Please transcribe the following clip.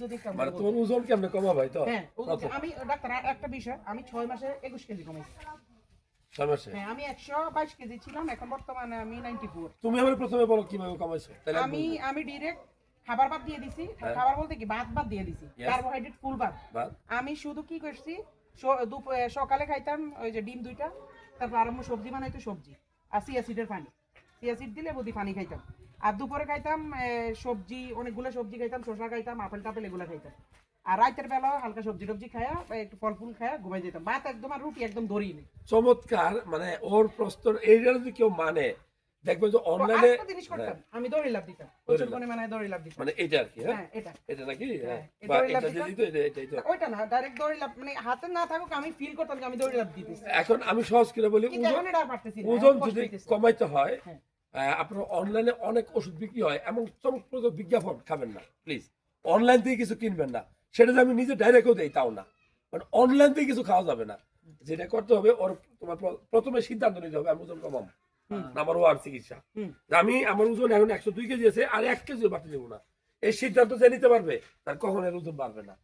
যদি মানে তোমার ওজন কেমনে কমা ভাই তো? হ্যাঁ আমি ডাক্তার একটা বিষয়, আমি 6 মাসে 21 কেজি কমাইছি। 6 মাসে? হ্যাঁ আমি 122 কেজি ছিলাম, এখন বর্তমানে আমি 94। তুমি আমার প্রথমে বলো কিভাবে কমাইছো, তাহলে আমি আমি ডিরেক্ট খাবার বাদ দিয়ে দিছি। হ্যাঁ। খাবার বলতে কি ভাত বাদ দিয়ে দিছি, Yes. কার্বোহাইড্রেট ফুল বাদ। বাদ। আমি শুধু কি করছি, সকালে খাইতাম ওই যে ডিম 2টা, তারপর আরম্ভ সবজি বানাইতো, সবজি আর চিয়া সিডের পানি, চিয়া সিড দিলে বুদ্ধি পানি খাইতাম। আর দুপুরে খাইতাম সবজি, অনেকগুলো সবজি খাইতাম, শসা খাইতাম, আপেল টাপেল এগুলো খাইতাম। আর রাতের বেলা হালকা সবজি টবজি খায়া একটু ফল ফুল খায়া ঘুমাই যেতাম। ভাত একদম আর রুটি একদম ধরিয়ে নেই। চমৎকার। মানে ওর প্রস্তর এইটা যদি কেউ মানে দেখবে যে অনলাইনে আরেকটা জিনিস করতাম, আমি দড়ি লাফ দিতাম, প্রচুর পরিমাণে দড়ি লাফ দিতাম। মানে এটা আর কি। হ্যাঁ এটা এটা নাকি হ্যাঁ, এই বা দড়ি লাফ এটা যে দিতাম। দিত এটাই তো। না, ওইটা না, ডাইরেক্ট দড়ি লাফ, মানে হাতে না থাকুক আমি ফিল করতাম যে আমি দড়ি লাফ দিতেছি। এখন আমি সহজ করে বলি, কিন্তু এখন এটা আর পারতেছি না, ওজন এখন কষ্ট যদি হইতেছে। কমাইতে হয় হ্যাঁ। আপনার অনলাইনে অনেক ওষুধ বিক্রি হয়, এমন চমকপ্রদ বিজ্ঞাপন খাবেন না প্লিজ। অনলাইন থেকে কিছু কিনবেন না, সেটা যে আমি নিজে ডাইরেক্টও দেই তাও না। মানে অনলাইন থেকে কিছু খাওয়া যাবে না। যেটা করতে হবে ওর তোমার প্রথমে সিদ্ধান্ত নিতে হবে আমি ওজন কমাম, আমার ওয়ার চিকিৎসা। আমি আমার ওজন এখন 102 কেজি আছে, আর 1 কেজি বাড়তে দেবো না। এই সিদ্ধান্ত যে নিতে পারবে তার কখনো এর ওজন বাড়বে না।